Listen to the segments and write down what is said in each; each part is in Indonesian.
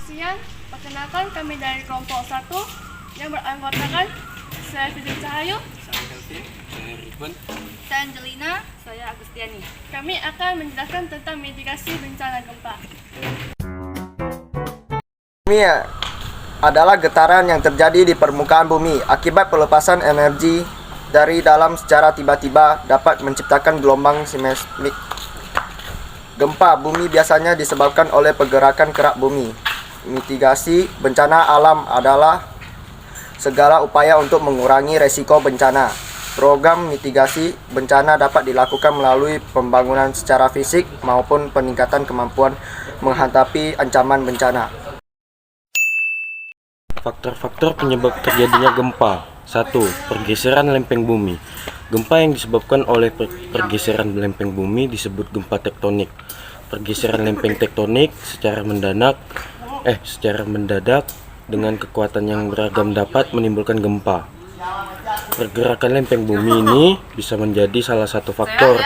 Selamat siang, perkenalkan kami dari kelompok 1 yang beranggotakan saya Fidik Cahayu, Saya Kelvin, saya Ridwan, Saya Angelina, saya Agustiani. kami akan menjelaskan tentang mitigasi bencana gempa. Ini adalah getaran yang terjadi di permukaan bumi akibat pelepasan energi dari dalam secara tiba-tiba dapat menciptakan gelombang seismik. Gempa bumi biasanya disebabkan oleh pergerakan kerak bumi. Mitigasi bencana alam adalah segala upaya untuk mengurangi resiko bencana. Program mitigasi bencana dapat dilakukan melalui pembangunan secara fisik maupun peningkatan kemampuan menghadapi ancaman bencana. Faktor-faktor penyebab terjadinya gempa. 1. Pergeseran lempeng bumi. Gempa yang disebabkan oleh pergeseran lempeng bumi disebut gempa tektonik. Pergeseran lempeng tektonik secara mendadak dengan kekuatan yang beragam dapat menimbulkan gempa. Pergerakan lempeng bumi ini bisa menjadi salah satu faktor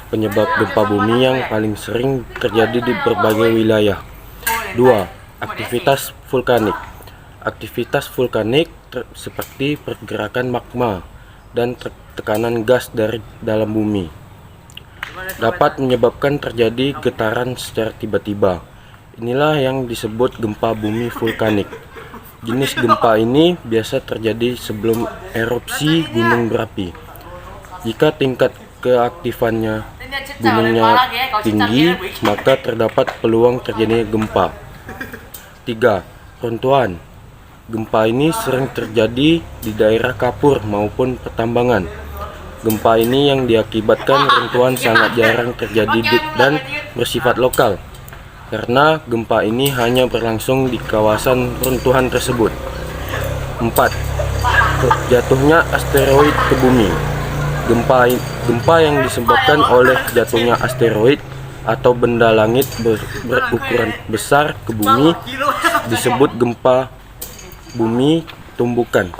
penyebab gempa bumi yang paling sering terjadi di berbagai wilayah. 2. Aktivitas vulkanik. Aktivitas vulkanik seperti pergerakan magma dan tekanan gas dari dalam bumi dapat menyebabkan terjadi getaran secara tiba-tiba. Inilah yang disebut gempa bumi vulkanik. Jenis gempa ini biasa terjadi sebelum erupsi gunung berapi. Jika tingkat keaktifannya gunungnya tinggi, maka terdapat peluang terjadinya gempa. 3. Runtuhan. Gempa ini sering terjadi di daerah kapur maupun pertambangan. Gempa ini yang diakibatkan runtuhan sangat jarang terjadi dan bersifat lokal, karena gempa ini hanya berlangsung di kawasan runtuhan tersebut. 4. Jatuhnya asteroid ke bumi. Gempa yang disebabkan oleh jatuhnya asteroid atau benda langit berukuran besar ke bumi disebut gempa bumi tumbukan.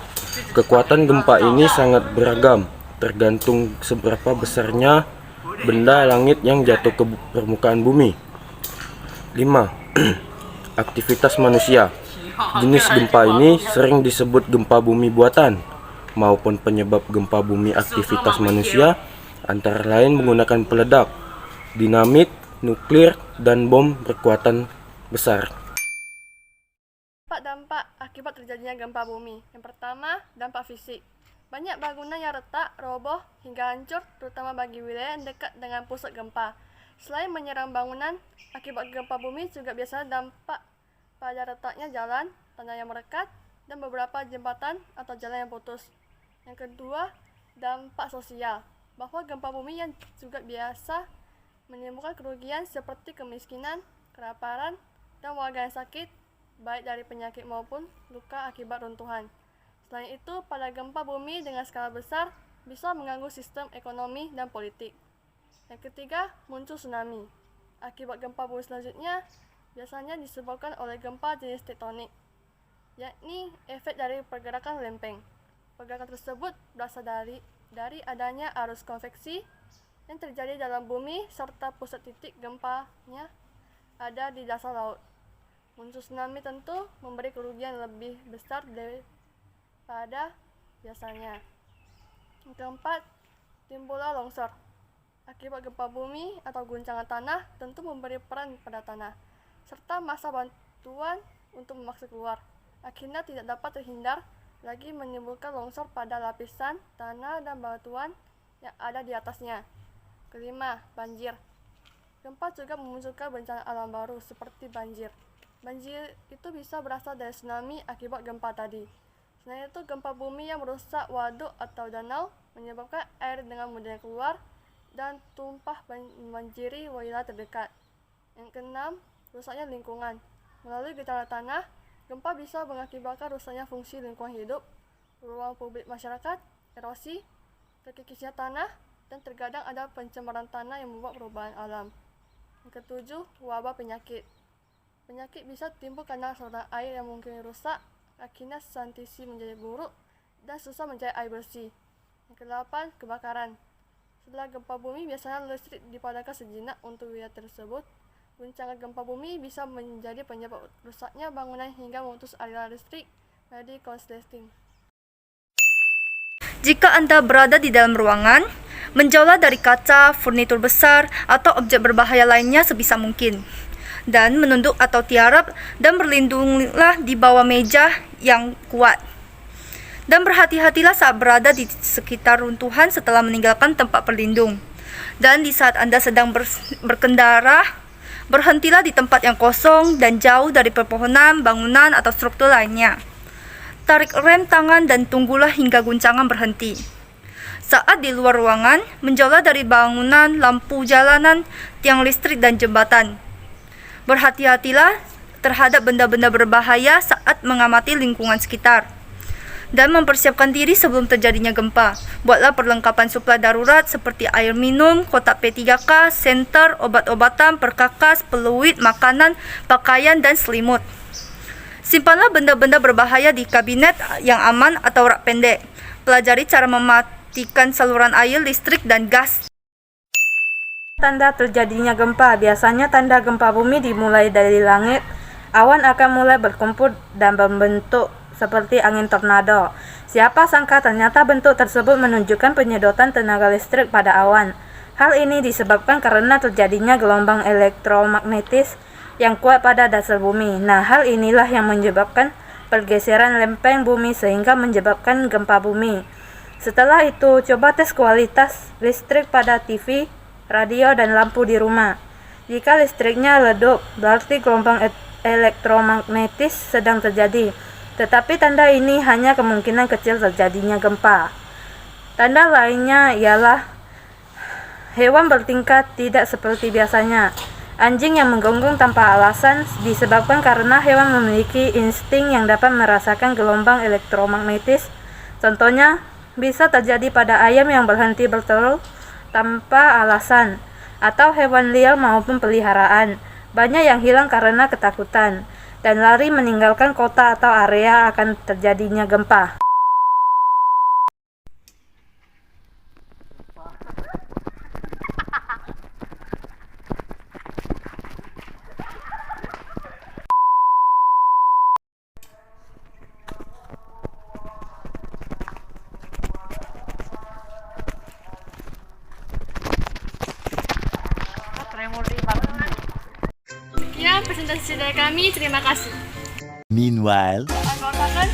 Kekuatan gempa ini sangat beragam, tergantung seberapa besarnya benda langit yang jatuh ke permukaan bumi. 5. Aktivitas manusia. Jenis gempa ini sering disebut gempa bumi buatan maupun penyebab gempa bumi aktivitas manusia antara lain menggunakan peledak, dinamit, nuklir, dan bom berkekuatan besar. Dampak akibat terjadinya gempa bumi. Yang pertama, dampak fisik. Banyak bangunan yang retak, roboh, hingga hancur, terutama bagi wilayah yang dekat dengan pusat gempa. Selain menyerang bangunan, akibat gempa bumi juga biasanya dampak pada retaknya jalan, tanah yang merekat, dan beberapa jembatan atau jalan yang putus. Yang kedua, dampak sosial. Bahwa gempa bumi yang juga biasa menimbulkan kerugian seperti kemiskinan, kelaparan, dan warga yang sakit, baik dari penyakit maupun luka akibat runtuhan. Selain itu, pada gempa bumi dengan skala besar bisa mengganggu sistem ekonomi dan politik. Yang ketiga, muncul tsunami. Akibat gempa bumi selanjutnya biasanya disebabkan oleh gempa jenis tektonik, yakni efek dari pergerakan lempeng. Pergerakan tersebut berasal dari adanya arus konveksi yang terjadi dalam bumi serta pusat titik gempanya ada di dasar laut. Muncul tsunami tentu memberi kerugian lebih besar daripada biasanya. Yang keempat, timbullah longsor. Akibat gempa bumi atau guncangan tanah tentu memberi peran pada tanah, serta masa bantuan untuk memaksa keluar. Akhirnya tidak dapat terhindar lagi menimbulkan longsor pada lapisan tanah dan batuan yang ada di atasnya. Kelima, banjir. Gempa juga memunculkan bencana alam baru seperti banjir. Banjir itu bisa berasal dari tsunami akibat gempa tadi. Selain itu, gempa bumi yang merusak waduk atau danau menyebabkan air dengan mudahnya keluar dan tumpah membanjiri wilayah terdekat. Yang keenam, rusaknya lingkungan. Melalui getaran tanah, gempa bisa mengakibatkan rusaknya fungsi lingkungan hidup, ruang publik masyarakat, erosi, terkikisnya tanah, dan terkadang ada pencemaran tanah yang membuat perubahan alam. Yang ketujuh, wabah penyakit. Penyakit bisa timbul karena saluran air yang mungkin rusak, akhirnya sanitasi menjadi buruk, dan susah mencari air bersih. Yang kedelapan, kebakaran. Setelah gempa bumi, biasanya listrik dipadamkan sejenak untuk wilayah tersebut, Guncangan gempa bumi bisa menjadi penyebab rusaknya bangunan hingga memutus aliran listrik menjadi korsleting. Jika Anda berada di dalam ruangan, menjauhlah dari kaca, furnitur besar, atau objek berbahaya lainnya sebisa mungkin. Dan menunduk atau tiarap dan berlindunglah di bawah meja yang kuat. Dan berhati-hatilah saat berada di sekitar runtuhan setelah meninggalkan tempat berlindung. Dan di saat Anda sedang berkendara, berhentilah di tempat yang kosong dan jauh dari pepohonan, bangunan, atau struktur lainnya. Tarik rem tangan dan tunggulah hingga guncangan berhenti. Saat di luar ruangan, menjauhlah dari bangunan, lampu jalanan, tiang listrik, dan jembatan. Berhati-hatilah terhadap benda-benda berbahaya saat mengamati lingkungan sekitar. Dan mempersiapkan diri sebelum terjadinya gempa. Buatlah perlengkapan suplai darurat seperti air minum, kotak P3K, senter, obat-obatan, perkakas, peluit, makanan, pakaian, dan selimut. Simpanlah benda-benda berbahaya di kabinet yang aman atau rak pendek. Pelajari cara mematikan saluran air, listrik, dan gas. Tanda terjadinya gempa. Biasanya tanda gempa bumi dimulai dari langit. Awan akan mulai berkumpul dan membentuk seperti angin tornado. Siapa sangka ternyata bentuk tersebut menunjukkan penyedotan tenaga listrik pada awan. Hal ini disebabkan karena terjadinya gelombang elektromagnetis yang kuat pada dasar bumi. Nah, hal inilah yang menyebabkan pergeseran lempeng bumi sehingga menyebabkan gempa bumi. Setelah itu, coba tes kualitas listrik pada TV, radio, dan lampu di rumah. Jika listriknya redup, berarti gelombang elektromagnetis sedang terjadi. Tetapi tanda ini hanya kemungkinan kecil terjadinya gempa. Tanda lainnya ialah hewan bertingkah tidak seperti biasanya. Anjing yang menggonggong tanpa alasan disebabkan karena hewan memiliki insting yang dapat merasakan gelombang elektromagnetis. Contohnya, bisa terjadi pada ayam yang berhenti bertelur tanpa alasan, atau hewan liar maupun peliharaan. Banyak yang hilang karena ketakutan dan lari meninggalkan kota atau area akan terjadinya gempa. Sekian presentasi dari kami, terima kasih. Meanwhile, Angkor makan.